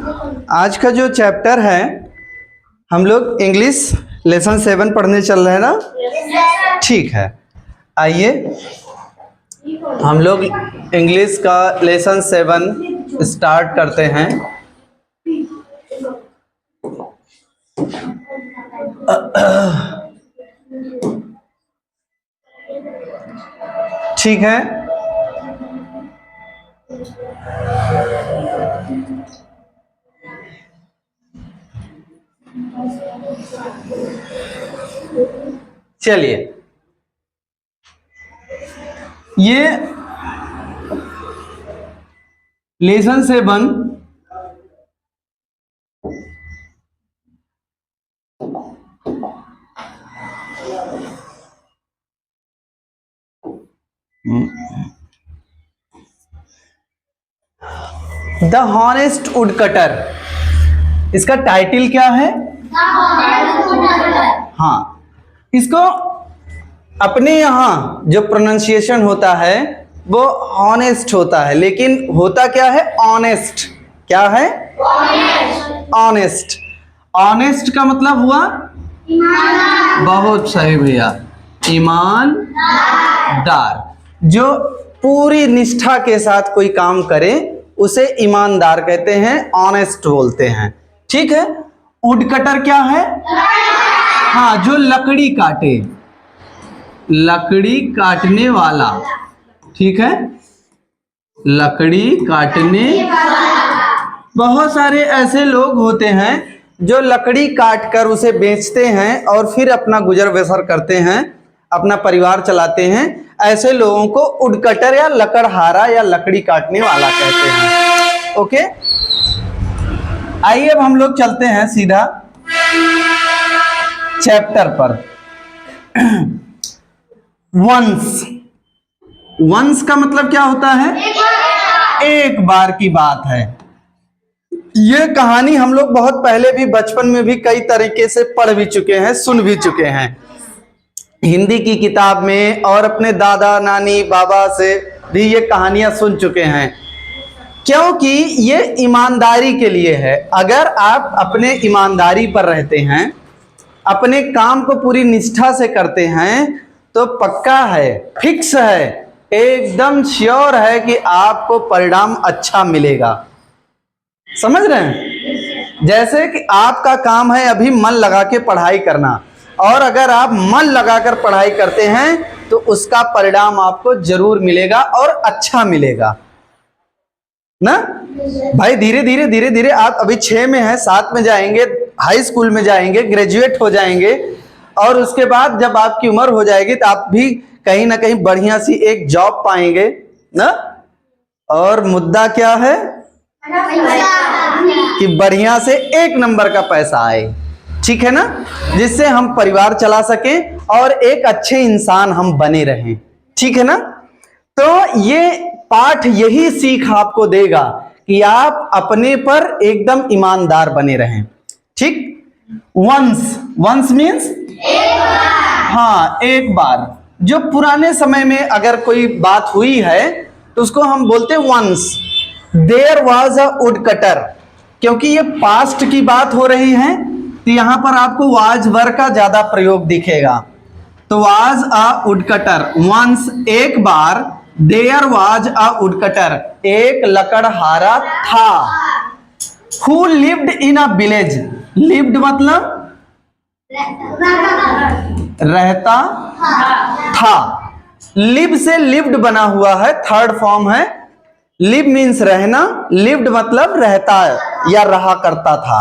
आज का जो चैप्टर है हम लोग इंग्लिश लेसन 7 पढ़ने चल रहे हैं ना। ठीक है, आइए हम लोग इंग्लिश का लेसन 7 स्टार्ट करते हैं। ठीक है, चलिए ये लेसन 7 द हॉनेस्ट वुडकटर, इसका टाइटल क्या है? हाँ, इसको अपने यहाँ जो प्रोनाउंसिएशन होता है वो हॉनेस्ट होता है, लेकिन होता क्या है? ऑनेस्ट। क्या है? ऑनेस्ट। ऑनेस्ट का मतलब हुआ बहुत सही भैया, ईमानदार। जो पूरी निष्ठा के साथ कोई काम करे उसे ईमानदार कहते हैं, ऑनेस्ट बोलते हैं। ठीक है। वुडकटर क्या है? हाँ, जो लकड़ी काटे, लकड़ी काटने वाला। ठीक है, लकड़ी काटने। बहुत सारे ऐसे लोग होते हैं जो लकड़ी काट कर उसे बेचते हैं और फिर अपना गुजर बसर करते हैं, अपना परिवार चलाते हैं। ऐसे लोगों को वुडकटर या लकड़हारा या लकड़ी काटने वाला कहते हैं। ओके, आइए अब हम लोग चलते हैं सीधा चैप्टर पर। वंस। वंस का मतलब क्या होता है? एक बार की बात है। ये कहानी हम लोग बहुत पहले भी बचपन में भी कई तरीके से पढ़ भी चुके हैं, सुन भी चुके हैं, हिंदी की किताब में और अपने दादा नानी बाबा से भी ये कहानियां सुन चुके हैं, क्योंकि ये ईमानदारी के लिए है। अगर आप अपने ईमानदारी पर रहते हैं, अपने काम को पूरी निष्ठा से करते हैं, तो पक्का है, फिक्स है, एकदम श्योर है कि आपको परिणाम अच्छा मिलेगा। समझ रहे हैं? जैसे कि आपका काम है अभी मन लगा के पढ़ाई करना, और अगर आप मन लगाकर पढ़ाई करते हैं तो उसका परिणाम आपको जरूर मिलेगा और अच्छा मिलेगा ना भाई। धीरे धीरे धीरे धीरे आप अभी 6 में हैं, 7 में जाएंगे, हाई स्कूल में जाएंगे, ग्रेजुएट हो जाएंगे, और उसके बाद जब आपकी उम्र हो जाएगी तो आप भी कहीं ना कहीं बढ़िया सी एक जॉब पाएंगे ना। और मुद्दा क्या है कि बढ़िया से 1 नंबर का पैसा आए। ठीक है ना, जिससे हम परिवार चला सकें और एक अच्छे इंसान हम बने रहें। ठीक है ना। तो ये पाठ यही सीख आपको देगा कि आप अपने पर एकदम ईमानदार बने रहें। ठीक। वंस, वंस मीन्स हाँ, एक बार। जो पुराने समय में अगर कोई बात हुई है तो उसको हम बोलते once. There was a woodcutter, क्योंकि ये पास्ट की बात हो रही है तो यहां पर आपको वाज वर्ड का ज्यादा प्रयोग दिखेगा। तो वाज अ वुडकटर, वंस एक बार, देयर वाज अ वुडकटर एक लकड़हारा था। Who lived in a village, lived मतलब रहता था। लिव से लिव्ड बना हुआ है, थर्ड फॉर्म है। लिव मीन्स रहना, लिव्ड मतलब रहता या रहा करता था।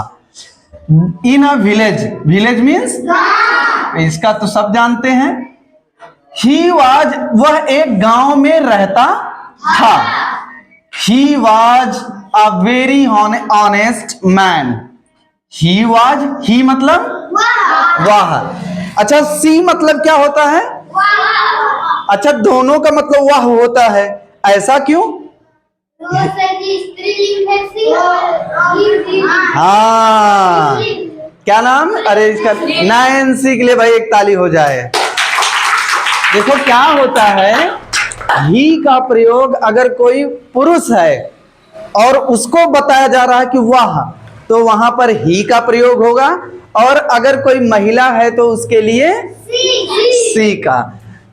इन अ विलेज, विलेज मीन्स इसका तो सब जानते हैं। ही वाज, वह एक गांव में रहता था। He was a very honest man. He was, he मतलब वाह। अच्छा, सी मतलब क्या होता है? अच्छा, दोनों का मतलब वाह होता है, ऐसा क्यों? हाँ, क्या नाम? अरे इसका नैन्सी के लिए भाई एक ताली हो जाए। देखो क्या होता है, ही का प्रयोग अगर कोई पुरुष है और उसको बताया जा रहा है कि वह, तो वहां पर ही का प्रयोग होगा, और अगर कोई महिला है तो उसके लिए सी का।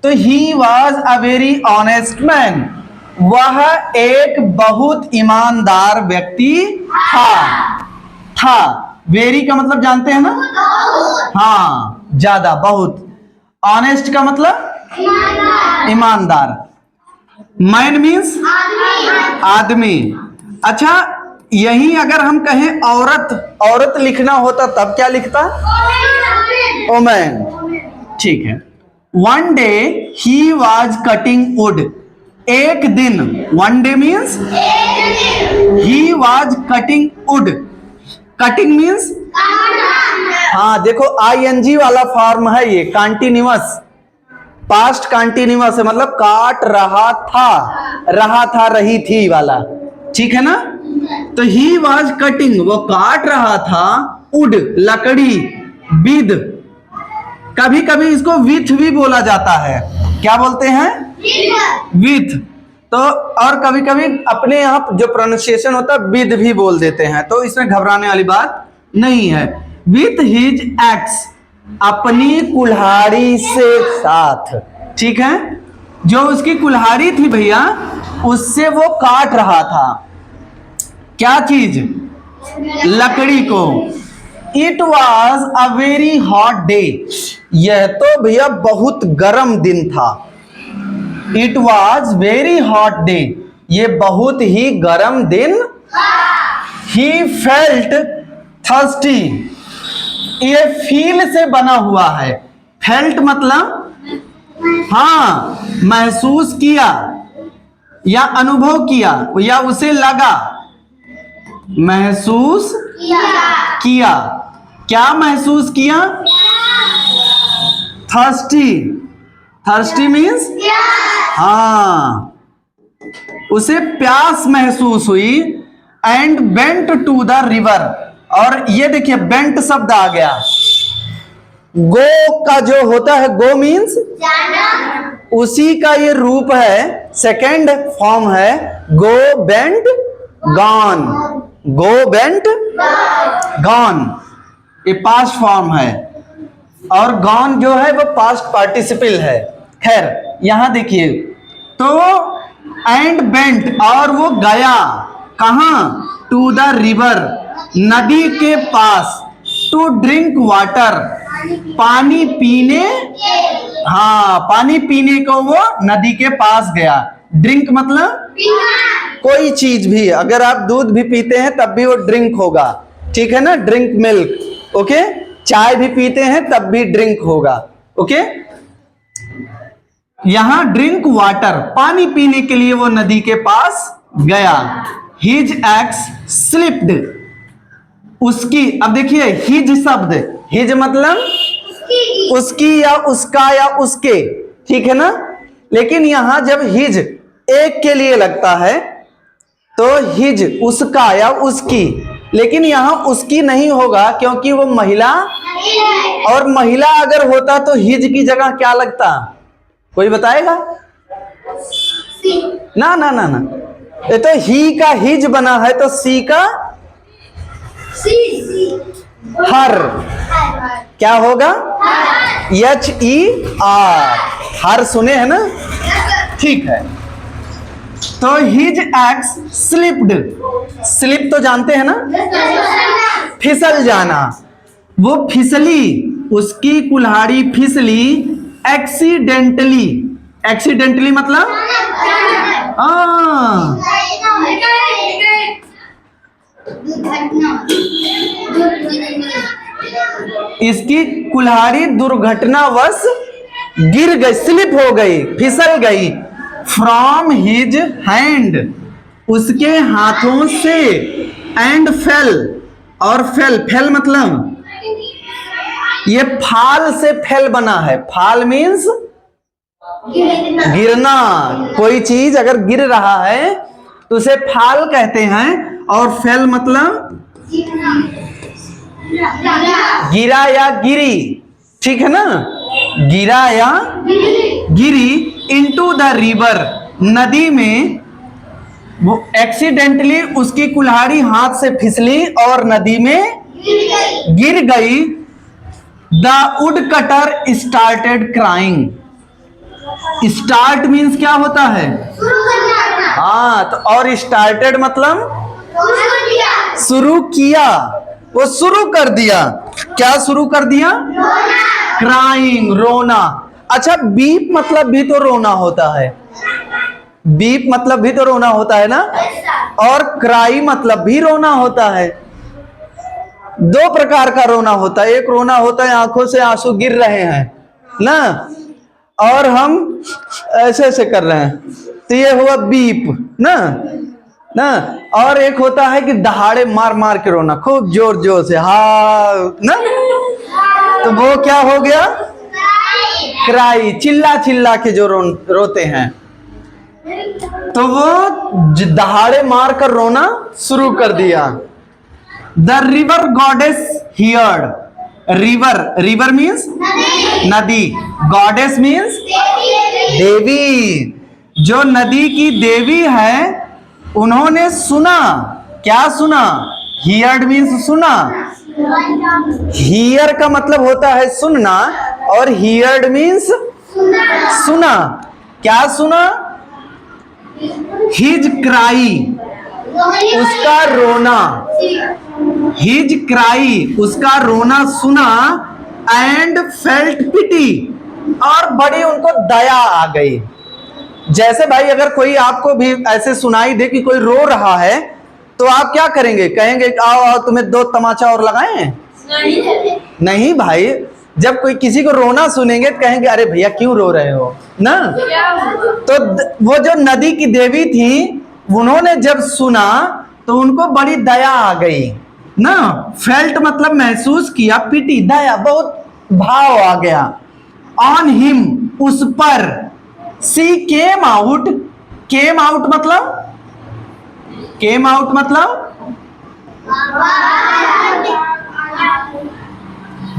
तो he was a very honest man, वह एक बहुत ईमानदार व्यक्ति था। वेरी का मतलब जानते हैं ना, हाँ ज्यादा, बहुत। ऑनेस्ट का मतलब ईमानदार। मैन मीन्स आदमी। अच्छा, यही अगर हम कहें औरत, औरत लिखना होता तब क्या लिखता? ओमैन। ठीक है। One day he was cutting would, एक दिन, one day means he was cutting would. Cutting means, हाँ देखो आईएनजी वाला फॉर्म है ये, कॉन्टिन्यूअस, पास्ट कॉन्टिन्यूअस है, मतलब काट रहा था रही थी वाला, ठीक है ना। तो ही वॉज कटिंग, वो काट रहा था, वुड लकड़ी, विद, कभी कभी इसको विथ भी बोला जाता है, क्या बोलते हैं? विथ। तो और कभी कभी अपने यहाँ जो प्रोनाउंसिएशन होता है विद भी बोल देते हैं, तो इसमें घबराने वाली बात नहीं है। विथ हिज एक्स, अपनी कुल्हाड़ी से साथ, ठीक है, जो उसकी कुल्हाड़ी थी भैया, उससे वो काट रहा था क्या चीज? लकड़ी को। It was a very hot day, यह तो भैया बहुत गर्म दिन था। It was very hot day, ये बहुत ही गर्म दिन। ही फेल्ट थर्स्टी, ये फील से बना हुआ है। फेल्ट मतलब हाँ, महसूस किया या अनुभव किया या उसे लगा, महसूस किया। क्या महसूस किया? थर्स्टी, थर्स्टी मीन्स हाँ, उसे प्यास महसूस हुई। And bent to the river, और ये देखिए बेंट शब्द आ गया। गो का जो होता है, गो मीन्स उसी का ये रूप है, सेकेंड फॉर्म है गो बेंट गॉन। गो बेंट गॉन, ये पास्ट फॉर्म है, और गॉन जो है वो पास्ट पार्टिसिपल है। खैर यहां देखिए, तो एंड बेंट, और वो गया कहां? टू द रिवर, नदी के पास। टू ड्रिंक वाटर, पानी पीने, हाँ पानी पीने को वो नदी के पास गया। ड्रिंक मतलब कोई चीज भी, अगर आप दूध भी पीते हैं तब भी वो ड्रिंक होगा, ठीक है ना, ड्रिंक मिल्क, ओके। चाय भी पीते हैं तब भी ड्रिंक होगा, ओके। यहां ड्रिंक वाटर, पानी पीने के लिए वो नदी के पास गया। हिज एक्स स्लिप्ड, उसकी, अब देखिए हिज शब्द, हिज मतलब उसकी या उसका या उसके, ठीक है ना। लेकिन यहां जब हिज एक के लिए लगता है तो हिज उसका या उसकी, लेकिन यहां उसकी नहीं होगा क्योंकि वो महिला, और महिला अगर होता तो हिज की जगह क्या लगता? कोई बताएगा? ना ना ना ना, ये तो ही का हिज बना है, तो सी का हर, क्या होगा? HER, हर सुने हैं ना, ठीक है। तो हिज एक्स स्लिप्ड, स्लिप तो जानते हैं ना, फिसल जाना, वो फिसली, उसकी कुल्हाड़ी फिसली एक्सीडेंटली। एक्सीडेंटली मतलब इसकी कुल्हाड़ी दुर्घटनावश गिर गई, स्लिप हो गई, फिसल गई। फ्रॉम हिज हैंड, उसके हाथों से। एंड फेल, और फेल, फेल मतलब ये फाल से फेल बना है। फाल मीन्स गिरना, कोई चीज अगर गिर रहा है तो उसे फाल कहते हैं, और फेल मतलब गिरा या गिरी, ठीक है ना, गिरा या गिरी। इनटू द रिवर, नदी में। वो एक्सीडेंटली उसकी कुल्हाड़ी हाथ से फिसली और नदी में गिर गई। The wood cutter started crying. Start means क्या होता है? हाँ, तो और स्टार्टेड मतलब शुरू किया, वो शुरू कर दिया। क्या शुरू कर दिया? क्राइंग, रोना। अच्छा, बीप मतलब भी तो रोना होता है, बीप मतलब भी तो रोना होता है ना, और क्राई मतलब भी रोना होता है। दो प्रकार का रोना होता है, एक रोना होता है आंखों से आंसू गिर रहे हैं ना, और हम ऐसे ऐसे कर रहे हैं, तो ये हुआ बीप ना ना। और एक होता है कि दहाड़े मार मार के रोना, खूब जोर जोर से, हा ना, तो वो क्या हो गया? क्राई, चिल्ला चिल्ला के जो रोते हैं, तो वो दहाड़े मार कर रोना शुरू कर दिया। The river goddess heard. River, river means नदी, गॉडेस मीन्स देवी। जो नदी की देवी है उन्होंने सुना। क्या सुना? हियर्ड मीन्स सुना। हियर का मतलब होता है सुनना, और हियर्ड मीन्स सुना। क्या सुना? हिज क्राई, उसका रोना। हिज क्राई, उसका रोना सुना। एंड फेल्ट पिटी, और बड़ी उनको दया आ गई। जैसे भाई अगर कोई आपको भी ऐसे सुनाई दे कि कोई रो रहा है, तो आप क्या करेंगे? कहेंगे आओ आओ तुम्हें दो तमाचा और लगाएं? नहीं भाई, जब कोई किसी को रोना सुनेंगे तो कहेंगे अरे भैया क्यों रो रहे हो ना। तो वो जो नदी की देवी थी, उन्होंने जब सुना तो उनको बड़ी दया आ गई ना। फेल्ट मतलब महसूस किया, पिटी दया, बहुत भाव आ गया। ऑन हिम, उस पर। सी केम आउट, केम आउट मतलब, केम आउट मतलब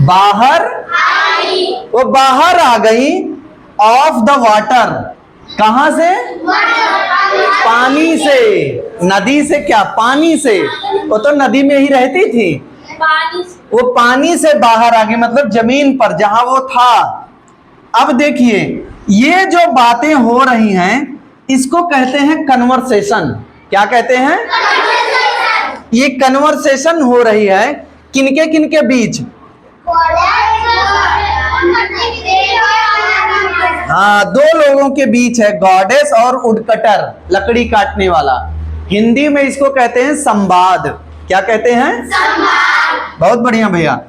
बाहर, वो बाहर आ गई। ऑफ द वाटर, कहां से? पानी से। नदी से क्या? पानी से। वो तो नदी में ही रहती थी, वो पानी से बाहर आ गई, मतलब जमीन पर जहां वो था। अब देखिए, ये जो बातें हो रही हैं इसको कहते हैं कन्वर्सेशन। क्या कहते हैं? ये कन्वर्सेशन हो रही है किनके किनके बीच? हाँ, दो लोगों के बीच है, गॉडेस और वुडकटर, लकड़ी काटने वाला। हिंदी में इसको कहते हैं संवाद। क्या कहते हैं? संवाद। बहुत बढ़िया भैया।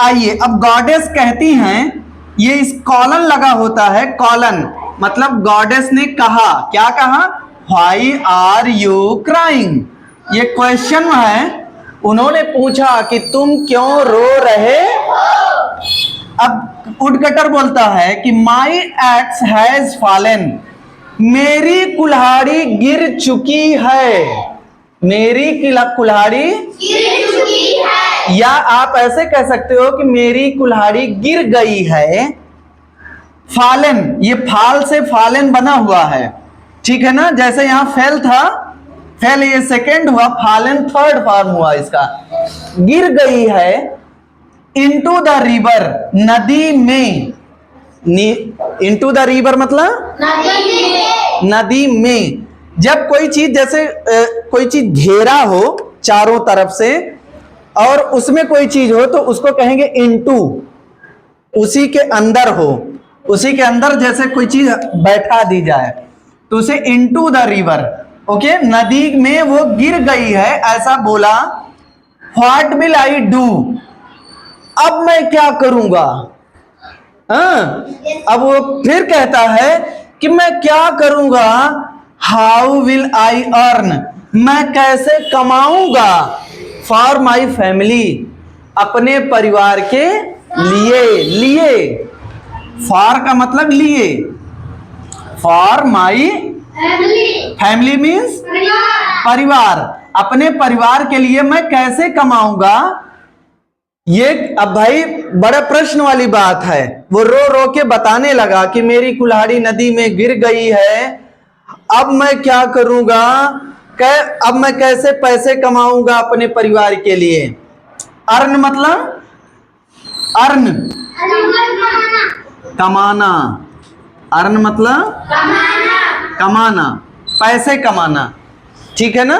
आइए, अब गॉडेस कहती हैं, ये इस कॉलन लगा होता है, कॉलन मतलब गॉडेस ने कहा। क्या कहा? Why are you crying. ये क्वेश्चन है, उन्होंने पूछा कि तुम क्यों रो रहे हो। अब वुडकटर बोलता है कि माई एक्स हैज फॉलन, मेरी कुल्हाड़ी गिर चुकी है। मेरी कुल्हाड़ी गिर चुकी है, या आप ऐसे कह सकते हो कि मेरी कुल्हाड़ी गिर गई है। फालन, ये फाल से फालन बना हुआ है, ठीक है ना। जैसे यहां फेल था, फेल ये सेकेंड हुआ, फालन थर्ड फॉर्म हुआ इसका। गिर गई है इनटू द रिवर, नदी में। इनटू द रिवर मतलब नदी में। जब कोई चीज, जैसे कोई चीज घेरा हो चारों तरफ से और उसमें कोई चीज हो तो उसको कहेंगे इनटू, उसी के अंदर हो, उसी के अंदर जैसे कोई चीज बैठा दी जाए तो उसे इनटू द रिवर। ओके, नदी में वो गिर गई है, ऐसा बोला। व्हाट विल आई डू, अब मैं क्या करूंगा। अब वो फिर कहता है कि मैं क्या करूंगा। हाउ विल आई अर्न, मैं कैसे कमाऊंगा। फॉर माई फैमिली, अपने परिवार के लिए। लिए, फॉर का मतलब लिए। फॉर माई फैमिली मीन्स परिवार, अपने परिवार के लिए मैं कैसे कमाऊंगा। ये अब भाई बड़ा प्रश्न वाली बात है। वो रो रो के बताने लगा कि मेरी कुल्हाड़ी नदी में गिर गई है, अब मैं क्या करूंगा। अब मैं कैसे पैसे कमाऊंगा अपने परिवार के लिए। अर्न मतलब अर्न कमाना, अर्न मतलब कमाना, पैसे कमाना, ठीक है ना।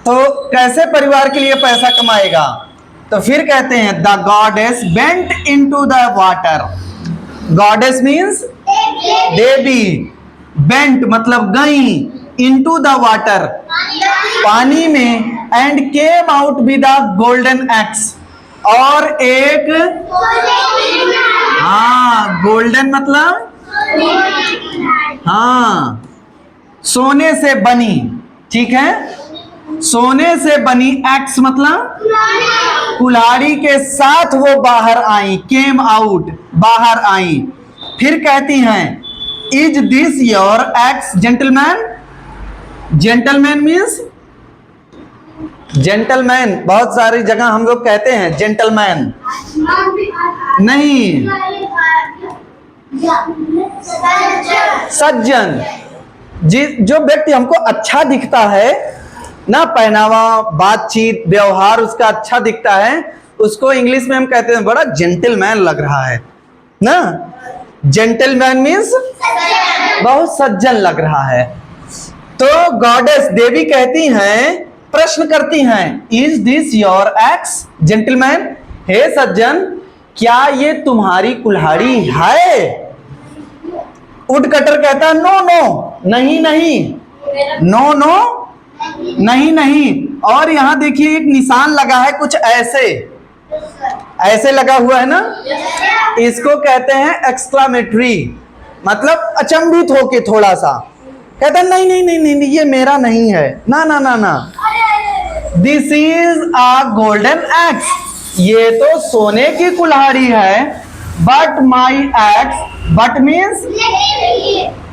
तो कैसे परिवार के लिए पैसा कमाएगा, तो फिर कहते हैं the goddess went into the water. Goddess means Devi, went मतलब गई, इनटू द वाटर पानी में, and came out with the golden x, और एक गोल्डन मतलब सोने से बनी, ठीक है, सोने से बनी एक्स मतलब कुल्हाड़ी के साथ वो बाहर आई, केम आउट बाहर आई। फिर कहती हैं is this your ex gentleman. Gentleman means gentleman, बहुत सारी जगह हम लोग कहते हैं जेंटलमैन, नहीं सज्जन। जो व्यक्ति हमको अच्छा दिखता है ना, पहनावा, बातचीत, व्यवहार उसका अच्छा दिखता है, उसको इंग्लिश में हम कहते हैं बड़ा जेंटलमैन लग रहा है ना। जेंटलमैन मीन्स बहुत सज्जन लग रहा है। तो गॉडेस देवी कहती हैं, प्रश्न करती हैं is this your ex gentleman, हे सज्जन क्या ये तुम्हारी कुल्हाड़ी है। वुडकटर कहता है नो नो, नहीं नहीं, नो नो नहीं नहीं। और यहां देखिए एक निशान लगा है कुछ ऐसे, ऐसे लगा हुआ है ना, इसको कहते हैं एक्सक्लामेटरी, मतलब अचंभित होके थोड़ा सा कहता है नहीं नहीं नहीं नहीं ये मेरा नहीं है, ना ना ना ना, this is a golden x, ये तो सोने की कुल्हाड़ी है। But my x, but means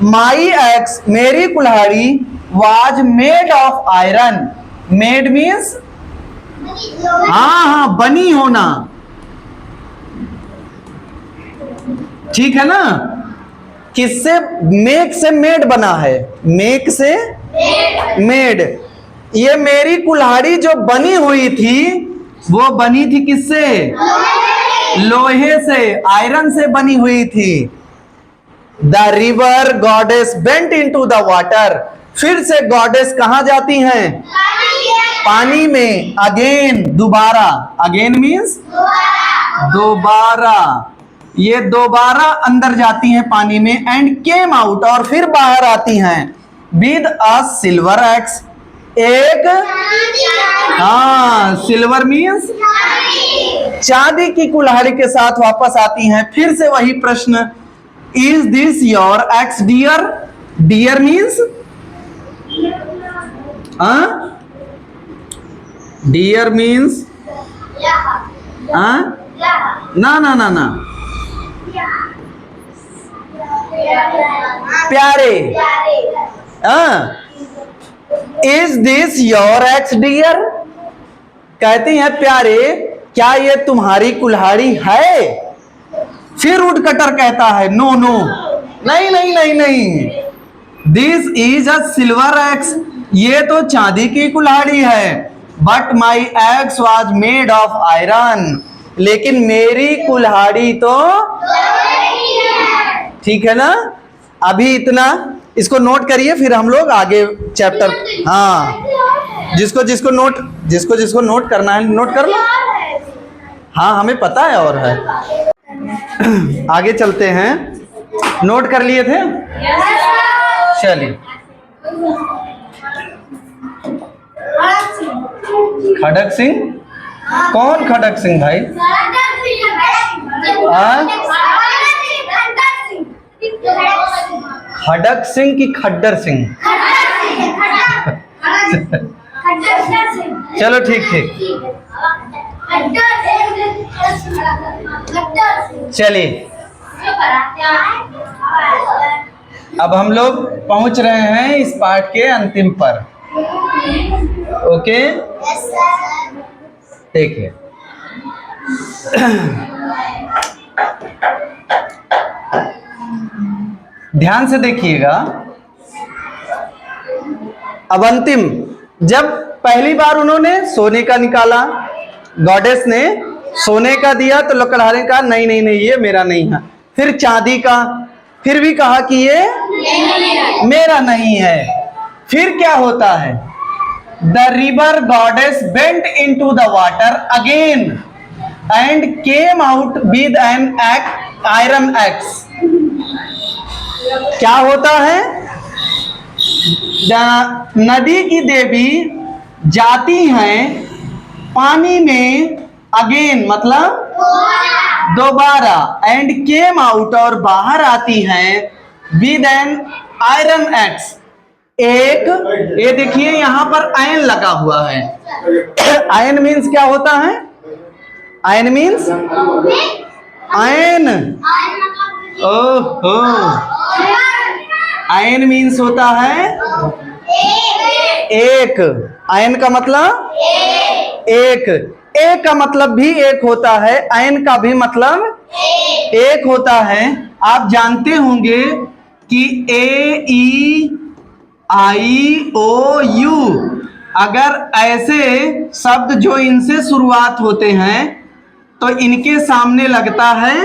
my x, मेरी कुल्हाड़ी was made of iron, made means हाँ बनी होना, ठीक है ना। किससे, मेक से मेड बना है, मेक से मेड। ये मेरी कुल्हाड़ी जो बनी हुई थी वो बनी थी किससे, लोहे से, आयरन से बनी हुई थी। The river goddess went into the water, फिर से गॉडेस कहां जाती हैं, पानी में। अगेन दोबारा, अगेन मीन्स दोबारा, ये दोबारा अंदर जाती हैं पानी में। एंड केम आउट, और फिर बाहर आती हैं विद अ सिल्वर एक्स, एक सिल्वर मीन्स चांदी की कुल्हाड़ी के साथ वापस आती हैं। फिर से वही प्रश्न, is this your axe dear. Dear means dear means ना ना ना ना, प्यारे। Is this your axe dear, कहती हैं प्यारे क्या ये तुम्हारी कुल्हाड़ी है। फिर वुडकटर कहता है नो नो, नहीं नहीं नहीं नहीं, this is a silver x, ये तो चांदी की कुल्हाड़ी है। But my x was made of iron, लेकिन मेरी कुल्हाड़ी तो ठीक है ना। अभी इतना इसको नोट करिए, फिर हम लोग आगे चैप्टर, जिसको जिसको नोट करना है नोट कर लो। हमें पता है और है। आगे चलते हैं, नोट कर लिए थे, चलिए। खड़क सिंह, कौन खड़क सिंह भाई? खड़क सिंह की खड्डर सिंह? चलो ठीक ठीक, चलिए। अब हम लोग पहुंच रहे हैं इस पाठ के अंतिम पर। ओके, देखिए ध्यान से देखिएगा। अब अंतिम, जब पहली बार उन्होंने सोने का निकाला, गॉडेस ने सोने का दिया तो लकड़हारे ने कहा नहीं नहीं नहीं ये मेरा नहीं है। फिर चांदी का, फिर भी कहा कि ये मेरा नहीं है। फिर क्या होता है? The river goddess bent into the water again and came out with an iron x. क्या होता है? नदी की देवी जाती हैं पानी में, अगेन मतलब दोबारा, एंड केम आउट और बाहर आती हैं विद एन आयरन एक्स, एक, ये देखिए यहां पर आयन लगा हुआ है। आयन मीन्स क्या होता है? आयन मीन्स आयन, ओहो, आयन मीन्स होता है एक। आयन का मतलब एक, एक का मतलब भी एक होता है, आयन का भी मतलब एक होता है। आप जानते होंगे कि ए ई आई ओ यू, अगर ऐसे शब्द जो इनसे शुरुआत होते हैं तो इनके सामने लगता है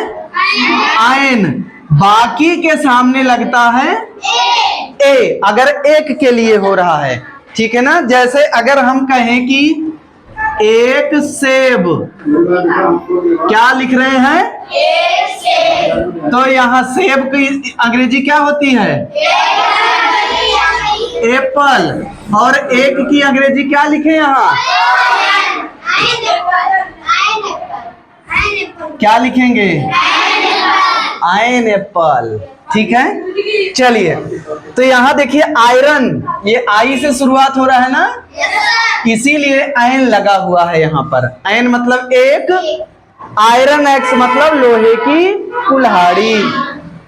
आयन, बाकी के सामने लगता है ए, अगर एक के लिए हो रहा है, ठीक है ना। जैसे अगर हम कहें कि एक सेब, क्या लिख रहे हैं? तो यहाँ सेब की अंग्रेजी क्या होती है? एप्पल। और एक की अंग्रेजी क्या लिखे यहाँ? क्या लिखेंगे? आयन एप्पल, ठीक है। चलिए, तो यहाँ देखिए आयरन, ये आई से शुरुआत हो रहा है ना, इसीलिए आयन लगा हुआ है यहाँ पर। आयन मतलब एक, आयरन एक्स मतलब लोहे की कुल्हाड़ी।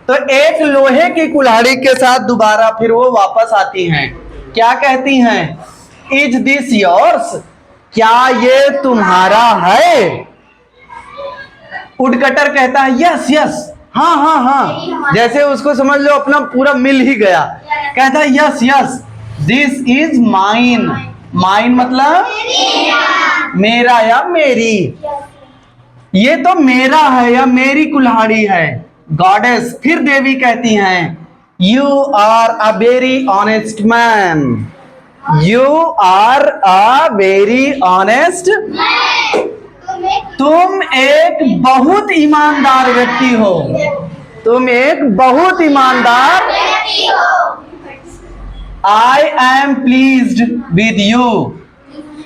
तो एक लोहे की कुल्हाड़ी के साथ दोबारा फिर वो वापस आती हैं, क्या कहती हैं? इज दिस योर्स, क्या ये तुम्हारा है? वुडकटर कहता है यस यस, हाँ हाँ हाँ, जैसे उसको समझ लो अपना पूरा मिल ही गया। कहता है yes yes, this is mine. Mine मतलब मेरा या मेरी, ये तो मेरा है या मेरी कुल्हाड़ी है। गॉडेस, फिर देवी कहती हैं you are a very honest man, you are a very honest, तुम एक बहुत ईमानदार व्यक्ति हो, तुम एक बहुत ईमानदार व्यक्ति हो। I am pleased with you,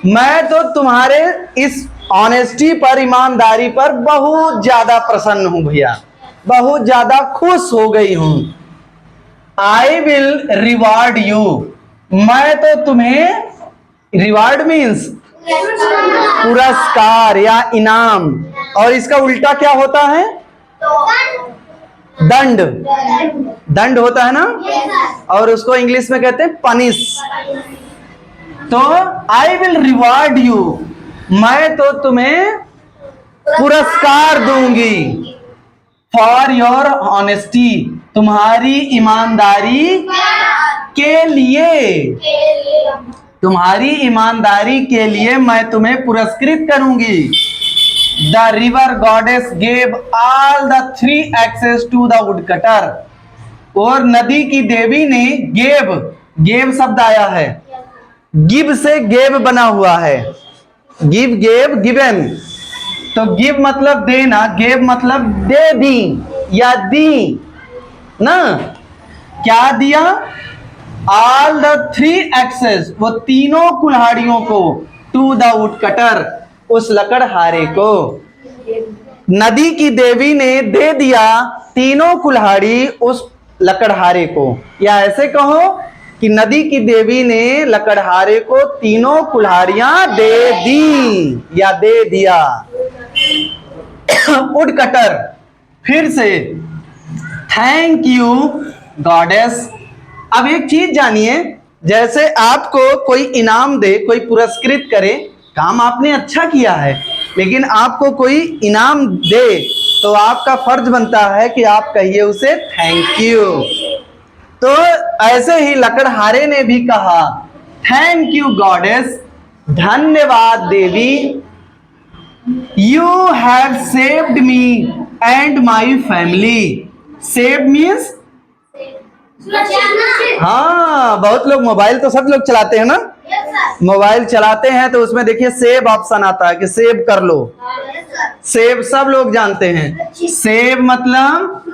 मैं तो तुम्हारे इस ऑनेस्टी पर, ईमानदारी पर बहुत ज्यादा प्रसन्न हूं भैया, बहुत ज्यादा खुश हो गई हूं। आई विल रिवार्ड यू, मैं तो तुम्हें, रिवार्ड मीन्स पुरस्कार या इनाम, और इसका उल्टा क्या होता है? दंड, दंड होता है ना, और उसको इंग्लिश में कहते हैं पनिश। तो आई विल रिवार्ड यू, मैं तो तुम्हें पुरस्कार दूंगी। फॉर योर ऑनेस्टी, तुम्हारी ईमानदारी के लिए, तुम्हारी ईमानदारी के लिए मैं तुम्हें पुरस्कृत करूंगी। The river goddess gave all the 3 axes to the woodcutter, और नदी की देवी ने गेव, गेव शब्द आया है, गिव से गेव बना हुआ है, गिव गेव गिवन, तो गिव मतलब देना, गेव मतलब दे दी या दी ना। क्या दिया? ऑल द 3 एक्सेस, वो तीनों कुल्हाड़ियों को, टू द वुडकटर, उस लकड़हारे को। नदी की देवी ने दे दिया तीनों कुल्हाड़ी उस लकड़हारे को, या ऐसे कहो कि नदी की देवी ने लकड़हारे को तीनों कुल्हाड़ियां दे दी या दे दिया। वुडकटर फिर से थैंक यू गॉडेस। अब एक चीज जानिए, जैसे आपको कोई इनाम दे, कोई पुरस्कृत करे, काम आपने अच्छा किया है, लेकिन आपको कोई इनाम दे तो आपका फर्ज बनता है कि आप कहिए उसे थैंक यू। तो ऐसे ही लकड़हारे ने भी कहा थैंक यू गॉडेस, धन्यवाद देवी। You have saved me and my family. Save means, हाँ, बहुत लोग मोबाइल तो सब लोग चलाते हैं ना, मोबाइल चलाते हैं तो उसमें देखिए सेव ऑप्शन आता है कि सेव कर लो। सेव सब लोग जानते हैं। सेव मतलब,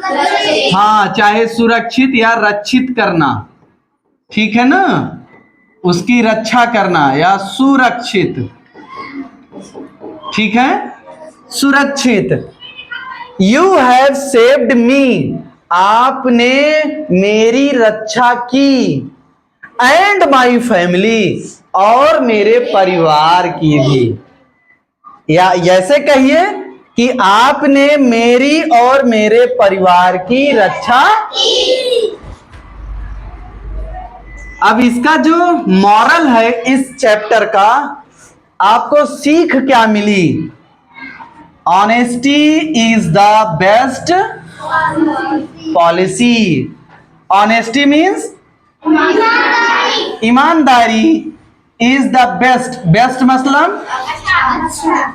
हाँ, चाहे सुरक्षित या रक्षित करना, ठीक है ना, उसकी रक्षा करना या सुरक्षित, ठीक है, सुरक्षित। यू हैव सेव्ड मी, आपने मेरी रक्षा की, एंड माई फैमिली, और मेरे परिवार की भी। या ऐसे कहिए कि आपने मेरी और मेरे परिवार की रक्षा की। अब इसका जो मॉरल है इस चैप्टर का, आपको सीख क्या मिली? Honesty is the best policy. Honesty means ईमानदारी इज द बेस्ट, बेस्ट मतलब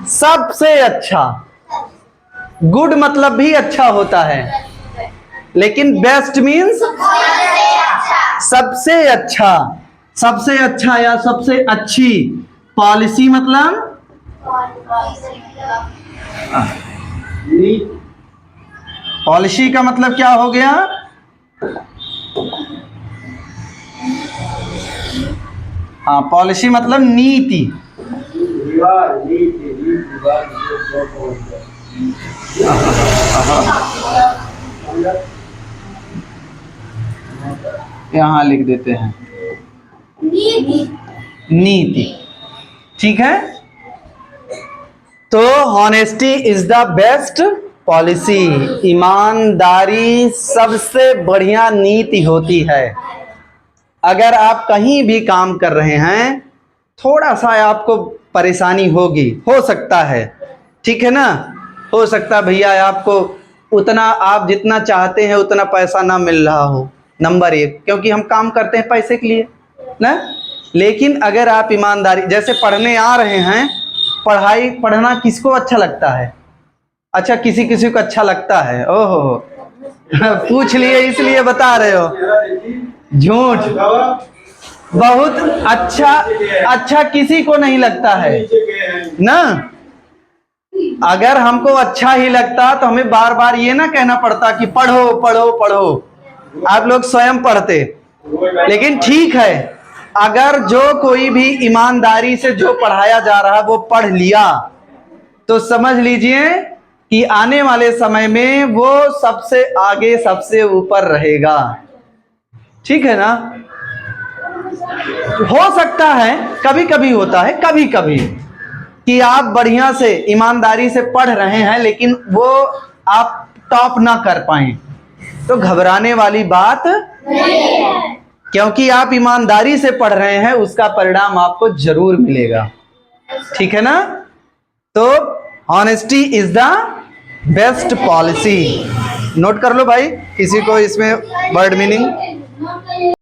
सबसे अच्छा। गुड मतलब भी अच्छा होता है, लेकिन बेस्ट मीन्स सबसे अच्छा, सबसे अच्छा या सबसे अच्छी। पॉलिसी मतलब पॉलिसी का मतलब क्या हो गया? हाँ, पॉलिसी मतलब नीति। यहाँ लिख देते हैं नीति, ठीक है। तो honesty is the best policy, ईमानदारी सबसे बढ़िया नीति होती है। अगर आप कहीं भी काम कर रहे हैं, थोड़ा सा आपको परेशानी होगी, हो सकता है, ठीक है ना, हो सकता है भैया आपको उतना, आप जितना चाहते हैं उतना पैसा ना मिल रहा हो, नंबर एक, क्योंकि हम काम करते हैं पैसे के लिए ना। लेकिन अगर आप ईमानदारी, जैसे पढ़ने आ रहे हैं, पढ़ाई पढ़ना किसको अच्छा लगता है? अच्छा, किसी किसी को अच्छा लगता है। ओहो पूछ लिए इसलिए बता रहे हो, झूठ। बहुत अच्छा, अच्छा किसी को नहीं लगता है ना। अगर हमको अच्छा ही लगता तो हमें बार बार ये ना कहना पड़ता कि पढ़ो पढ़ो पढ़ो, आप लोग स्वयं पढ़ते। लेकिन ठीक है, अगर जो कोई भी ईमानदारी से जो पढ़ाया जा रहा है वो पढ़ लिया, तो समझ लीजिए कि आने वाले समय में वो सबसे आगे, सबसे ऊपर रहेगा, ठीक है ना। हो सकता है कभी कभी होता है, कभी कभी कि आप बढ़िया से ईमानदारी से पढ़ रहे हैं लेकिन वो आप टॉप ना कर पाए, तो घबराने वाली बात नहीं है, क्योंकि आप ईमानदारी से पढ़ रहे हैं, उसका परिणाम आपको जरूर मिलेगा, ठीक है ना। तो honesty is the best policy. Note कर लो भाई, किसी को इसमें वर्ड मीनिंग